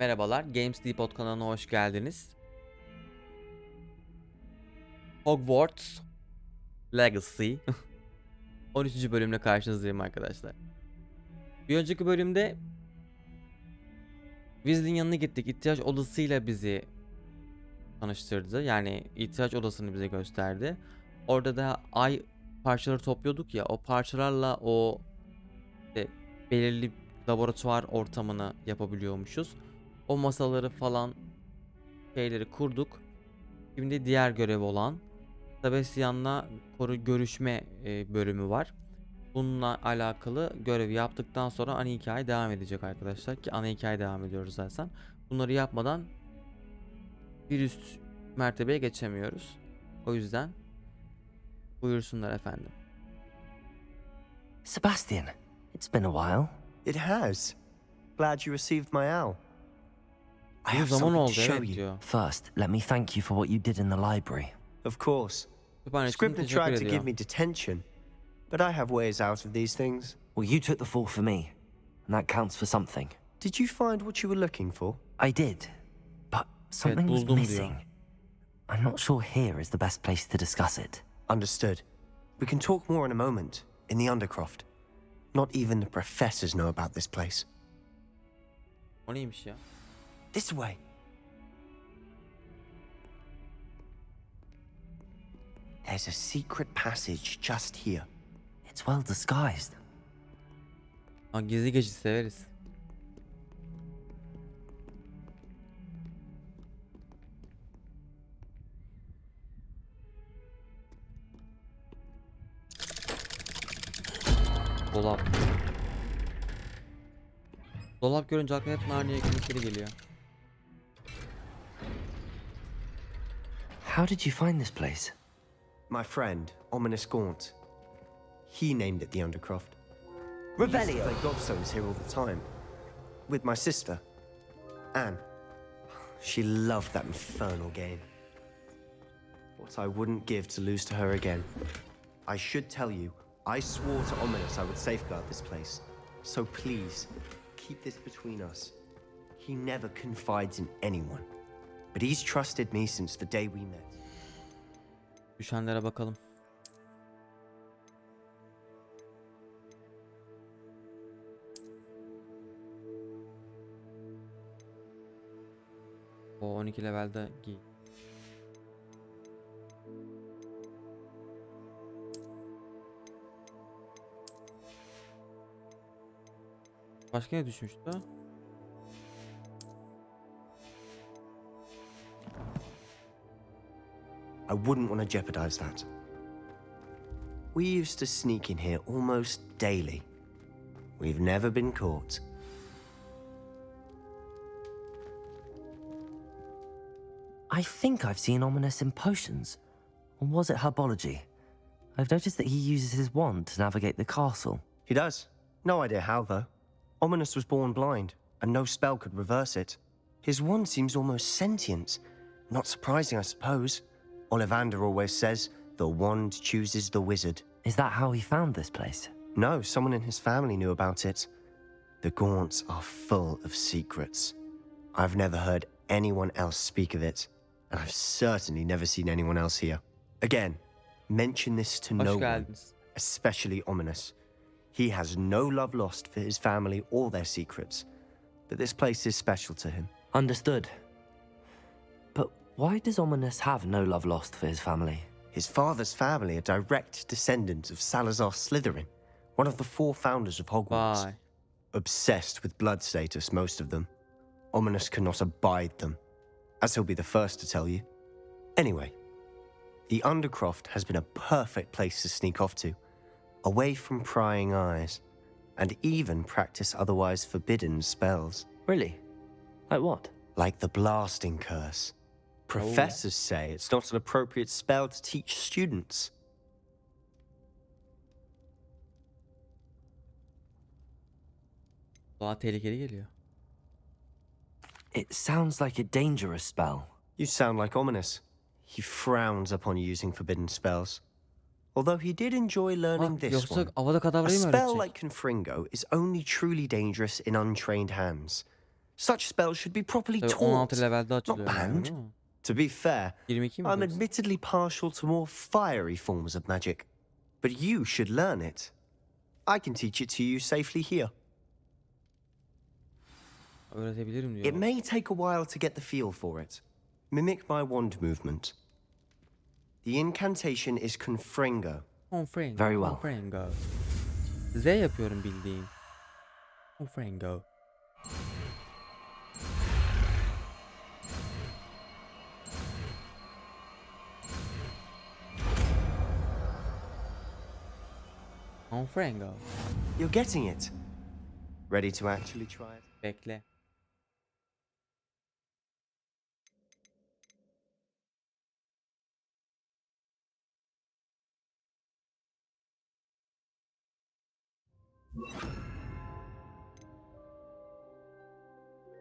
Merhabalar, Gamesdepot kanalına hoş geldiniz. Hogwarts Legacy 13. bölümle karşınızdayım arkadaşlar. Bir önceki bölümde Weasley'in yanına gittik. İhtiyaç odasıyla bizi tanıştırdı. Yani ihtiyaç odasını bize gösterdi. Orada da ay parçaları topluyorduk ya. O parçalarla o işte belirli laboratuvar ortamını yapabiliyormuşuz. O masaları falan şeyleri kurduk. Şimdi diğer görev olan Sebastian'la görüşme bölümü var. Bununla alakalı görevi yaptıktan sonra ana hikaye devam edecek arkadaşlar, ki ana hikaye devam ediyoruz zaten. Bunları yapmadan bir üst mertebeye geçemiyoruz. O yüzden buyursunlar efendim. Sebastian, it's been a while. It has. Glad you received my owl. I Bir have zaman something to oldu show evet you. diyor. First, let me thank you for what you did in the library. Of course. Kütüphane için Scribner teşekkür tried to give ediyor. me detention, but I have ways out of these things. Well, you took the fall for me, and that counts for something. Did you find what you were looking for? I did, but something was buldum diyor. missing. I'm not sure here is the best place to discuss it. Understood. We can talk more in a moment, in the Undercroft. Not even the professors know about this place. O neymiş ya? This way. There's a secret passage just here. It's well disguised. Ha, gizli geçit severiz. Dolap. Dolap görünce aklıma hep Narnia Linkleri geliyor. How did you find this place? My friend, Ominous Gaunt. He named it the Undercroft. Revelio. We used to play gobstones here all the time. With my sister, Anne. She loved that infernal game. What I wouldn't give to lose to her again. I should tell you, I swore to Ominous I would safeguard this place. So please, keep this between us. He never confides in anyone. But he's trusted me since the day we met. Düşenlere bakalım. O 12 levelde giy. Başka ne düşmüştü? I wouldn't want to jeopardize that. We used to sneak in here almost daily. We've never been caught. I think I've seen Ominous in potions. Or was it herbology? I've noticed that he uses his wand to navigate the castle. He does. No idea how, though. Ominous was born blind, and no spell could reverse it. His wand seems almost sentient. Not surprising, I suppose. Ollivander always says, the wand chooses the wizard. Is that how he found this place? No, someone in his family knew about it. The Gaunts are full of secrets. I've never heard anyone else speak of it, and I've certainly never seen anyone else here. Again, mention this to no Hoş one, geldiniz. especially Ominous. He has no love lost for his family or their secrets, but this place is special to him. Understood. But why does Ominous have no love lost for his family? His father's family are direct descendants of Salazar Slytherin, one of the 4 founders of Hogwarts. Vay. Obsessed with blood status, most of them. Ominous cannot abide them, as he'll be the first to tell you. Anyway, the Undercroft has been a perfect place to sneak off to, away from prying eyes, and even practice otherwise forbidden spells. Really? Like what? Like the blasting curse. Professors say it's not an appropriate spell to teach students. Daha tehlikeli geliyor. It sounds like a dangerous spell. You sound like Ominous. He frowns upon using forbidden spells. Although he did enjoy learning this Yoksa one. Avada A Kedavra'yı mı spell öğretecek? like Confringo is only truly dangerous in untrained hands. Such spells should be properly Tabii taught, 16 levelde not açılıyor yani, banned. değil mi? To be fair, 22 mi I'm diyorsun? admittedly partial to more fiery forms of magic, but you should learn it. I can teach it to you safely here. Öğretebilirim diyor. It may take a while to get the feel for it. Mimic my wand movement. The incantation is Confringo. Confringo. Very well. Confringo. Z yapıyorum bildiğin. Confringo. Confringo. You're getting it. Ready to actually try it? Bekle.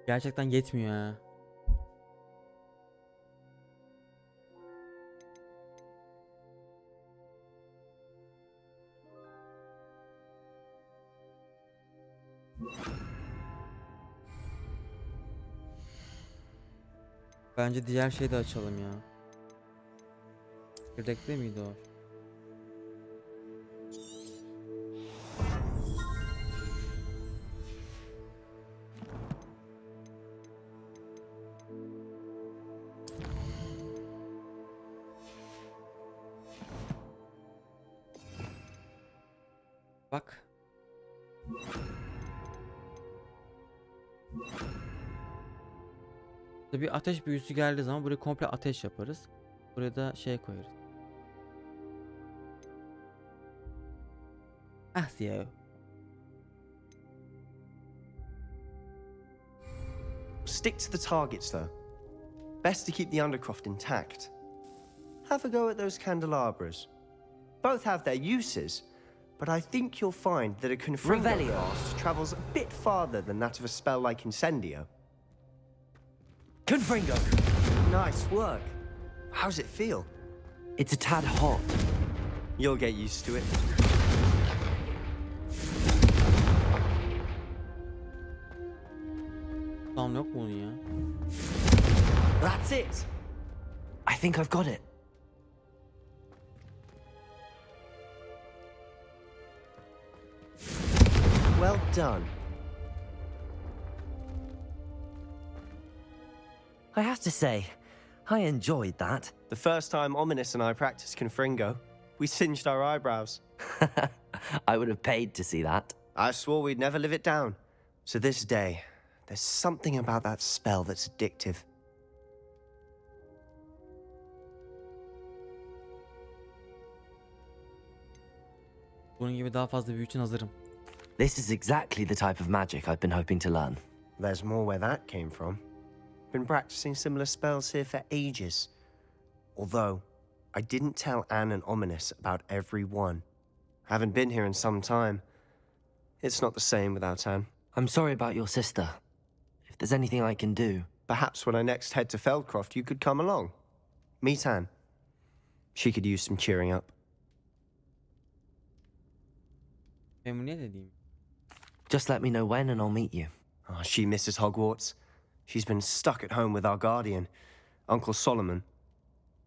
Gerçekten yetmiyor ha. Bence diğer şeyi de açalım ya. Çekirdekli miydi o? Bak. Bir ateş büyüsü geldiği zaman buraya komple ateş yaparız. Buraya da şey koyarız. Asio. Stick to the targets, though. Best to keep the undercroft intact. Have a go at those candelabras. Both have their uses, but I think you'll find that a Confringo Revelio. blast travels a bit farther than that of a spell like Incendio. Confringo! Nice work. How's it feel? It's a tad hot. You'll get used to it. Tamam, yok mu onun ya? That's it. I think I've got it. Well done. I have to say, I enjoyed that. The first time Ominous and I practiced Confringo, we singed our eyebrows. I would have paid to see that. I swore we'd never live it down. To this day, there's something about that spell that's addictive. Bunun gibi daha fazla büyü için hazırım. This is exactly the type of magic I've been hoping to learn. There's more where that came from. Been practicing similar spells here for ages. Although, I didn't tell Anne and Ominous about every one. Haven't been here in some time. It's not the same without Anne. I'm sorry about your sister. If there's anything I can do... Perhaps when I next head to Feldcroft, you could come along. Meet Anne. She could use some cheering up. Memnuniyet edeyim. Just let me know when and I'll meet you. Oh, she misses Hogwarts. She's been stuck at home with our guardian, Uncle Solomon.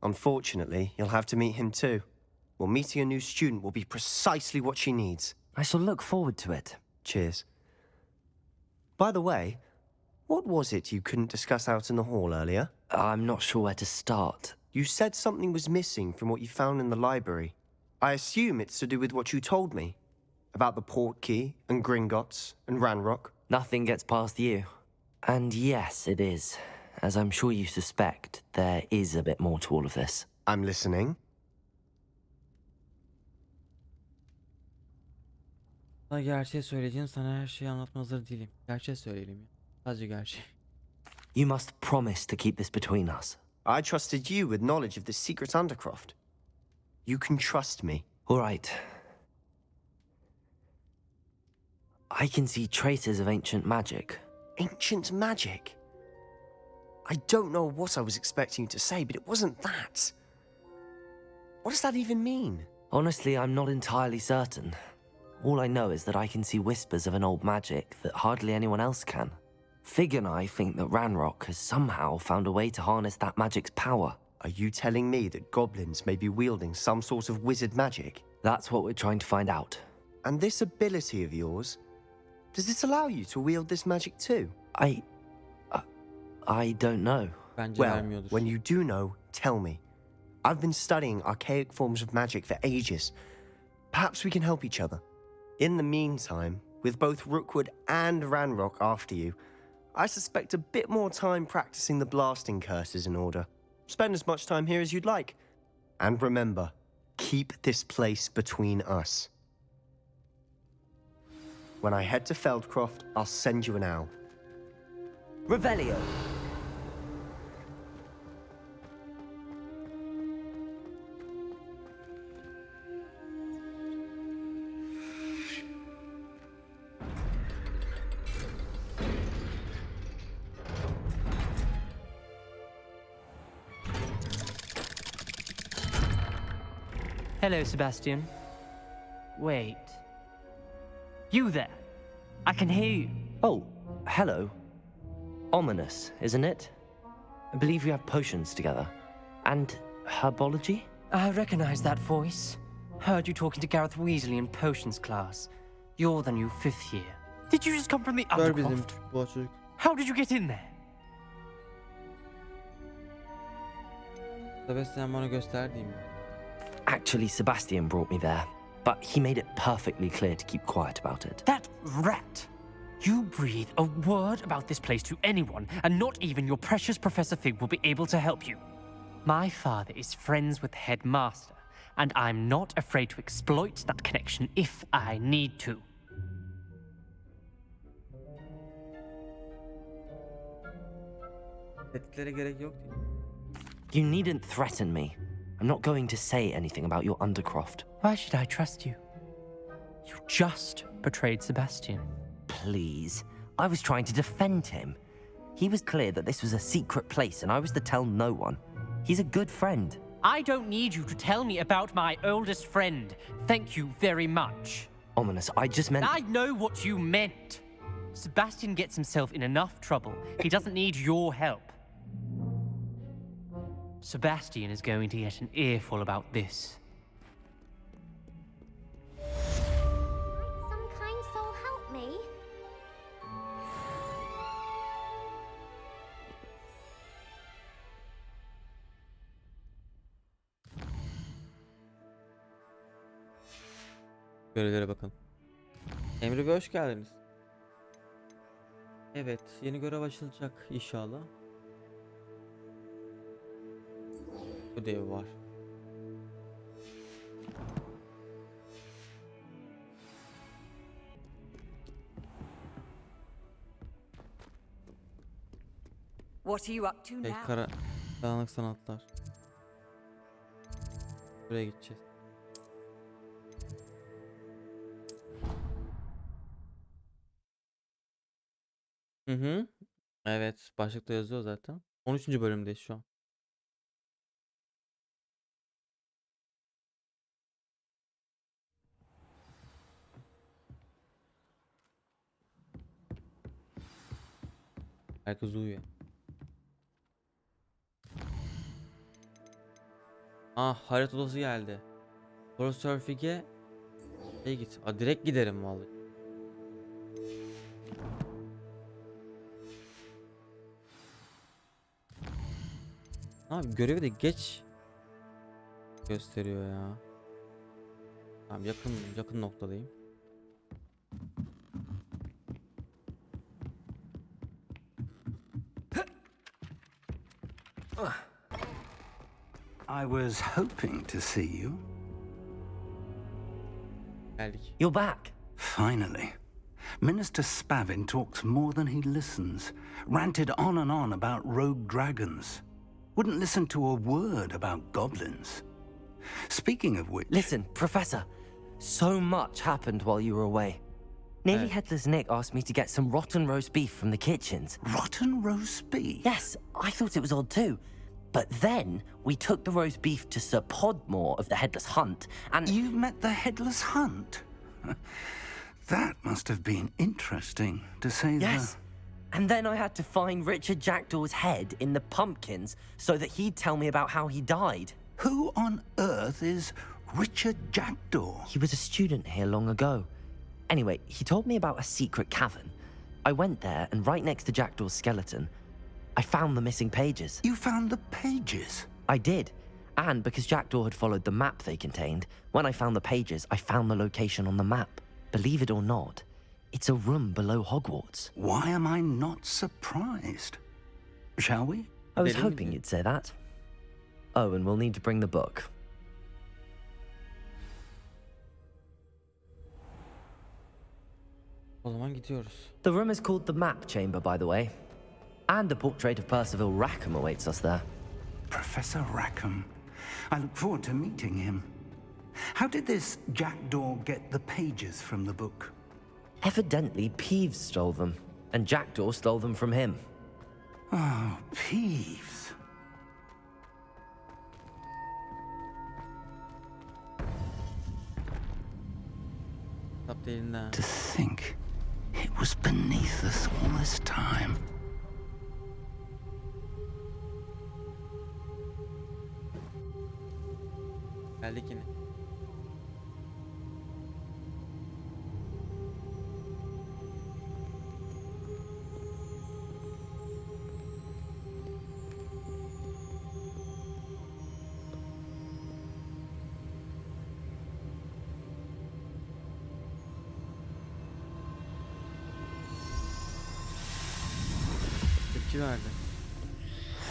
Unfortunately, you'll have to meet him too. Well, meeting a new student will be precisely what she needs. I shall look forward to it. Cheers. By the way, what was it you couldn't discuss out in the hall earlier? I'm not sure where to start. You said something was missing from what you found in the library. I assume it's to do with what you told me. About the Portkey, and Gringotts, and Ranrock. Nothing gets past you. And yes, it is. As I'm sure you suspect, there is a bit more to all of this. I'm listening. Sana gerçeği söyleyeceğim, sana her şeyi anlatma hazır değilim. Gerçeği söyleyelim ya. Sadece gerçeği. You must promise to keep this between us. I trusted you with knowledge of the secret Undercroft. You can trust me. All right. I can see traces of ancient magic. Ancient magic? I don't know what I was expecting you to say, but it wasn't that. What does that even mean? Honestly, I'm not entirely certain. All I know is that I can see whispers of an old magic that hardly anyone else can. Fig and I think that Ranrock has somehow found a way to harness that magic's power. Are you telling me that goblins may be wielding some sort of wizard magic? That's what we're trying to find out. And this ability of yours, does it allow you to wield this magic too? I don't know. Bence Well, vermiyordur. when you do know, tell me. I've been studying archaic forms of magic for ages. Perhaps we can help each other. In the meantime, with both Rookwood and Ranrock after you, I suspect a bit more time practicing the blasting curses in order. Spend as much time here as you'd like. And remember, keep this place between us. When I head to Feldcroft, I'll send you an owl. Revelio. Hello, Sebastian. Wait. You there? I can hear you. Oh, hello. Ominous, isn't it? I believe we have potions together. And herbology? I recognize that voice. Heard you talking to Gareth Weasley in potions class. You're the new 5th year. Did you just come from the Gör bizim Undercroft? bu çocuk. How did you get in there? Sebastian bana gösterdi mi? Actually, Sebastian brought me there. But he made it perfectly clear to keep quiet about it. That rat! You breathe a word about this place to anyone, and not even your precious Professor Fig will be able to help you. My father is friends with the headmaster, and I'm not afraid to exploit that connection if I need to. Tetiklere gerek yok değil. You needn't threaten me. I'm not going to say anything about your Undercroft. Why should I trust you? You just betrayed Sebastian. Please. I was trying to defend him. He was clear that this was a secret place and I was to tell no one. He's a good friend. I don't need you to tell me about my oldest friend. Thank you very much. Ominous, I just meant... I know what you meant. Sebastian gets himself in enough trouble. He doesn't need your help. Sebastian is going to get an earful about this. Some kind soul help me? Görevlere bakın. Emre Bey hoş geldiniz. Evet, yeni görev açılacak inşallah. Ödev var. What are you up to now? Karanlık sanatlar. Buraya gideceğiz. Evet, başlıkta yazıyor zaten. 13. bölümdeyiz şu an. Herkes uyuyor. Harita odası geldi. Profesör Fig'e git. Direkt giderim vallahi. Abi görevi de geç gösteriyor ya. Tamam, yakın noktadayım. I was hoping to see you. Geldik. You're back. Finally. Minister Spavin talks more than he listens. Ranted on and on about rogue dragons. Wouldn't listen to a word about goblins. Speaking of which... Listen, Professor. So much happened while you were away. Nearly Headless Nick asked me to get some rotten roast beef from the kitchens. Rotten roast beef? Yes, I thought it was odd too. But then we took the roast beef to Sir Podmore of the Headless Hunt, and... You met the Headless Hunt? That must have been interesting, to say Yes. And then I had to find Richard Jackdaw's head in the pumpkins so that he'd tell me about how he died. Who on earth is Richard Jackdaw? He was a student here long ago. Anyway, he told me about a secret cavern. I went there, and right next to Jackdaw's skeleton, I found the missing pages. You found the pages? I did. And because Jackdaw had followed the map they contained, when I found the pages, I found the location on the map. Believe it or not, it's a room below Hogwarts. Why am I not surprised? Shall we? I was They didn't hoping do- you'd say that. Oh, and we'll need to bring the book. O zaman gidiyoruz. The room is called the Map Chamber, by the way. And a portrait of Percival Rackham awaits us there. Professor Rackham. I look forward to meeting him. How did this Jackdaw get the pages from the book? Evidently, Peeves stole them, and Jackdaw stole them from him. Oh, Peeves. Kitap değilinden. To think it was beneath us all this time. Geldik yine. Tepki verdi.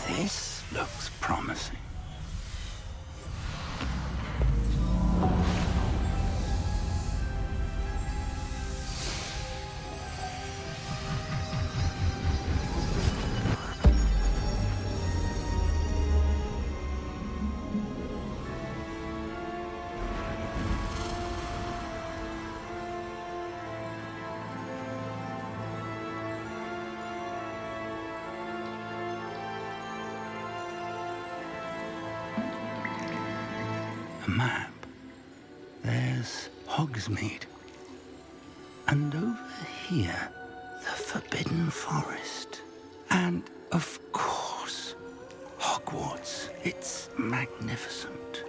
This looks promising. A map. There's Hogsmeade. And over here, the Forbidden Forest. And, of course, Hogwarts. It's magnificent.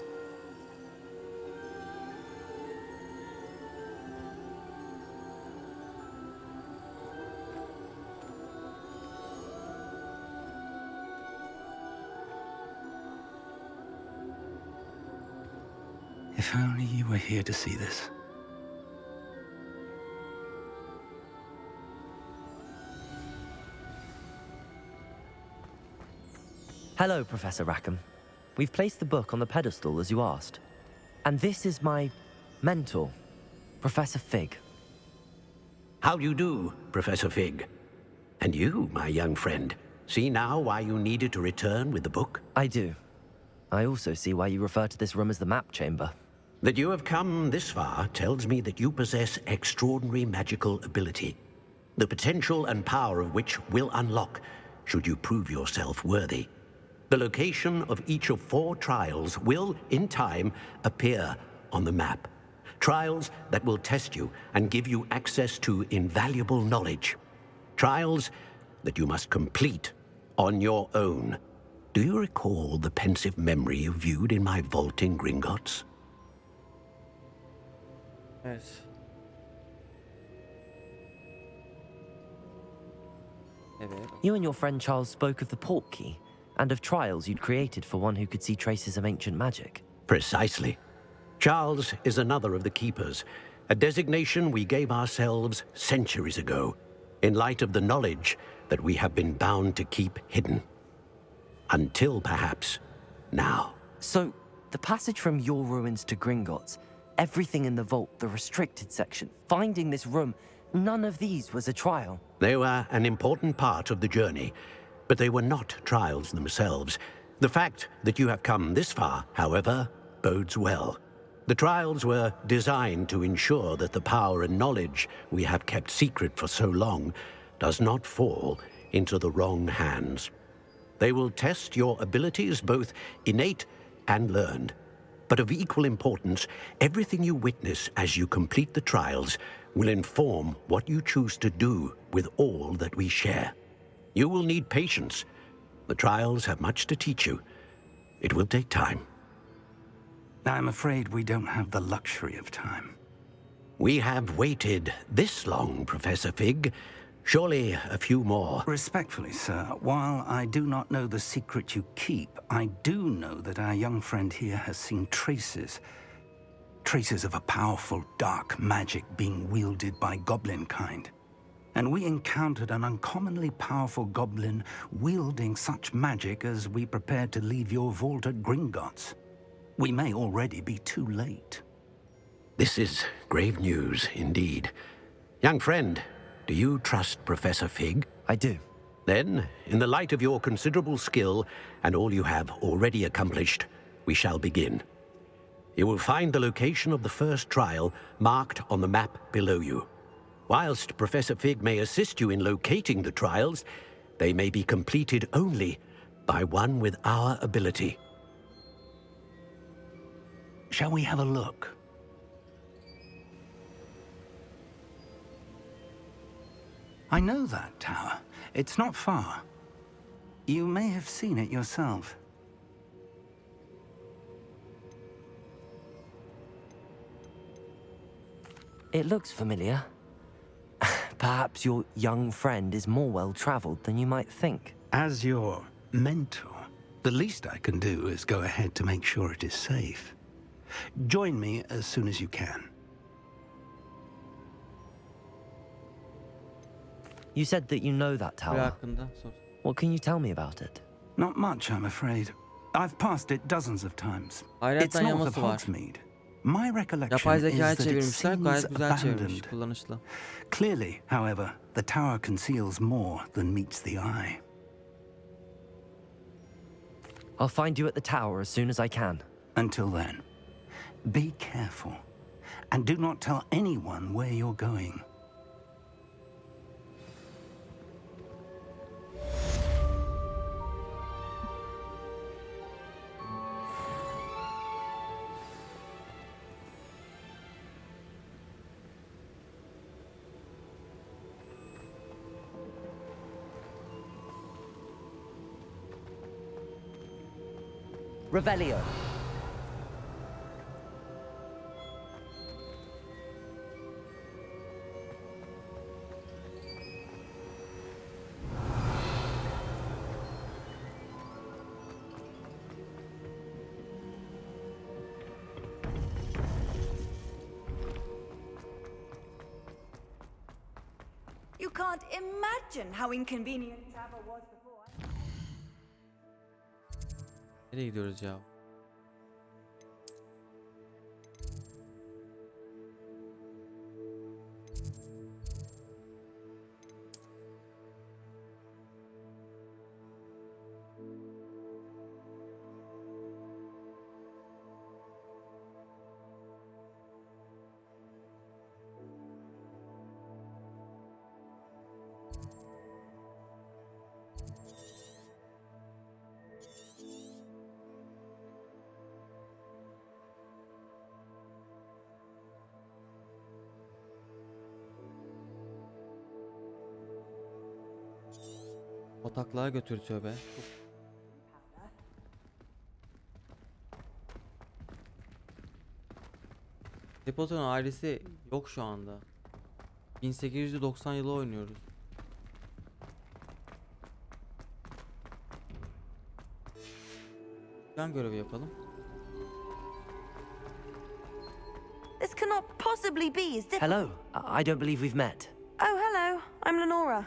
If only you were here to see this. Hello, Professor Rackham. We've placed the book on the pedestal as you asked. And this is my mentor, Professor Fig. How do you do, Professor Fig? And you, my young friend, see now why you needed to return with the book? I do. I also see why you refer to this room as the Map Chamber. That you have come this far tells me that you possess extraordinary magical ability, the potential and power of which will unlock should you prove yourself worthy. The location of each of 4 trials will, in time, appear on the map. Trials that will test you and give you access to invaluable knowledge. Trials that you must complete on your own. Do you recall the pensive memory you viewed in my vault in Gringotts? Evet. Evet. You and your friend Charles spoke of the Portkey and of trials you'd created for one who could see traces of ancient magic. Precisely. Charles is another of the Keepers, a designation we gave ourselves centuries ago, in light of the knowledge that we have been bound to keep hidden. Until perhaps now. So, the passage from your ruins to Gringotts, everything in the vault, the restricted section, finding this room, none of these was a trial. They were an important part of the journey, but they were not trials themselves. The fact that you have come this far, however, bodes well. The trials were designed to ensure that the power and knowledge we have kept secret for so long does not fall into the wrong hands. They will test your abilities, both innate and learned. But of equal importance, everything you witness as you complete the trials will inform what you choose to do with all that we share. You will need patience. The trials have much to teach you. It will take time. I'm afraid we don't have the luxury of time. We have waited this long, Professor Fig. Surely a few more. Respectfully, sir, while I do not know the secret you keep, I do know that our young friend here has seen traces of a powerful dark magic being wielded by goblin kind. And we encountered an uncommonly powerful goblin wielding such magic as we prepared to leave your vault at Gringotts. We may already be too late. This is grave news indeed. Young friend, do you trust Professor Fig? I do. Then, in the light of your considerable skill and all you have already accomplished, we shall begin. You will find the location of the first trial marked on the map below you. Whilst Professor Fig may assist you in locating the trials, they may be completed only by one with our ability. Shall we have a look? I know that tower. It's not far. You may have seen it yourself. It looks familiar. Perhaps your young friend is more well-traveled than you might think. As your mentor, the least I can do is go ahead to make sure it is safe. Join me as soon as you can. You said that you know that Biri tower. hakkında sor. What can you tell me about it? Not much, I'm afraid. I've passed it dozens of times. It's Ayrıca north of yaması var. Hogsmeade. My recollection Yapay is zekaya that it çevirmişler. seems Gayet güzel çevirmiş. abandoned. Kullanışlı. Clearly, however, the tower conceals more than meets the eye. I'll find you at the tower as soon as I can. Until then, be careful. And do not tell anyone where you're going. Revelio. You can't imagine how inconvenient travel was before. Nereye gidiyoruz ya? Bataklığa götürtüyor be. Depot'un ailesi yok şu anda. 1890 yılı oynuyoruz. Yan görevi yapalım. This cannot possibly be as difficult. Hello. I don't believe we've met. Oh, hello. I'm Lenora.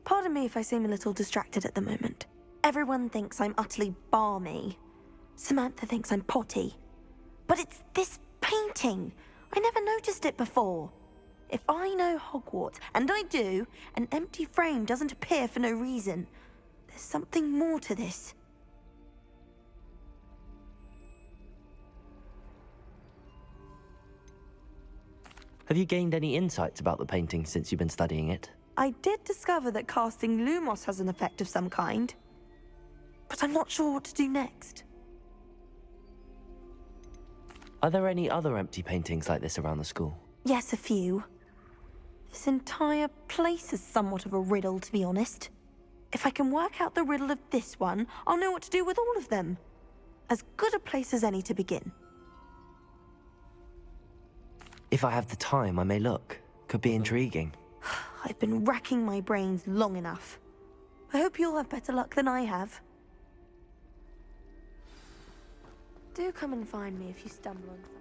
Pardon me if I seem a little distracted at the moment. Everyone thinks I'm utterly balmy. Samantha thinks I'm potty. But it's this painting. I never noticed it before. If I know Hogwarts, and I do, an empty frame doesn't appear for no reason. There's something more to this. Have you gained any insights about the painting since you've been studying it? I did discover that casting Lumos has an effect of some kind. But I'm not sure what to do next. Are there any other empty paintings like this around the school? Yes, a few. This entire place is somewhat of a riddle, to be honest. If I can work out the riddle of this one, I'll know what to do with all of them. As good a place as any to begin. If I have the time, I may look. Could be intriguing. I've been racking my brains long enough. I hope you'll have better luck than I have. Do come and find me if you stumble on something.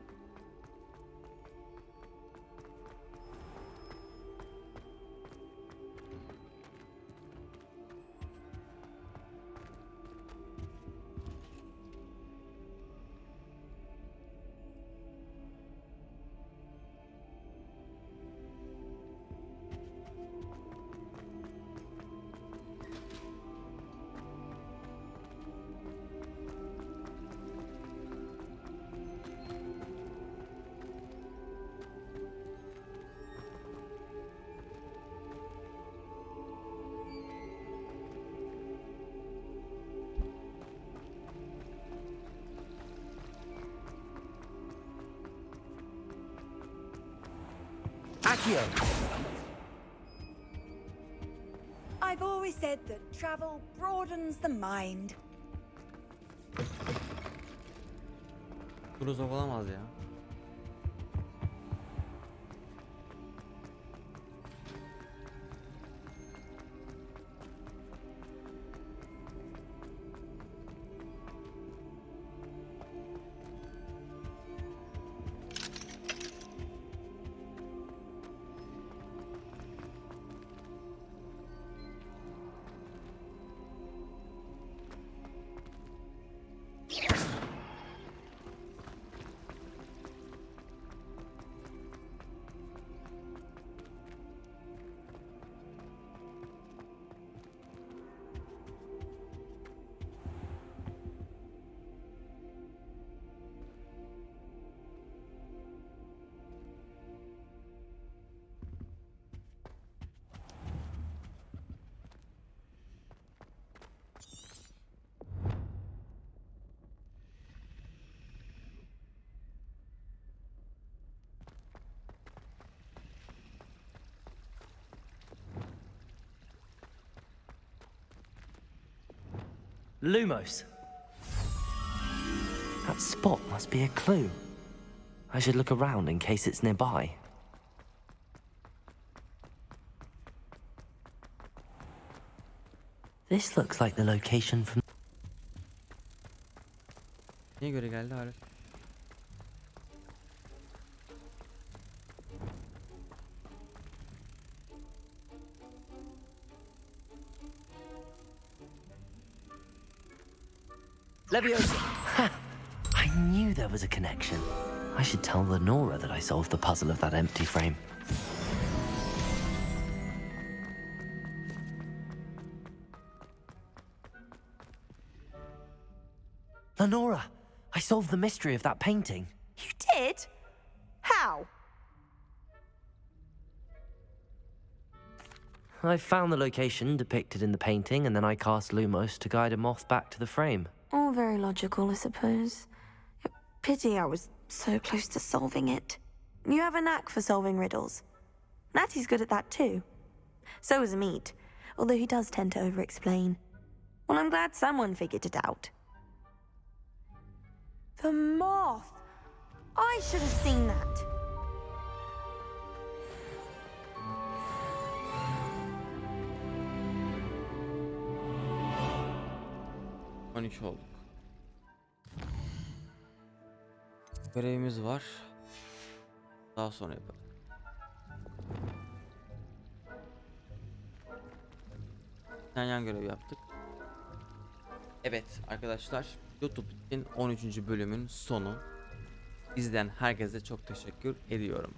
Accio! I've always said that travel broadens the mind. Dur uzak olamaz ya. Lumos. That spot must be a clue. I should look around in case it's nearby. This looks like the location from... Niye göre geldi Arif? Leviosa! Ha! I knew there was a connection. I should tell Lenora that I solved the puzzle of that empty frame. Lenora! I solved the mystery of that painting. You did? How? I found the location depicted in the painting, and then I cast Lumos to guide a moth back to the frame. All very logical, I suppose. Pity I was so close to solving it. You have a knack for solving riddles. Natty's good at that too. So is Meat, although he does tend to over-explain. Well, I'm glad someone figured it out. The moth! I should have seen that. ...12 olduk. Görevimiz var. Daha sonra yapalım. Yan görev yaptık. Evet arkadaşlar, YouTube için 13. bölümün sonu. İzleyen herkese çok teşekkür ediyorum.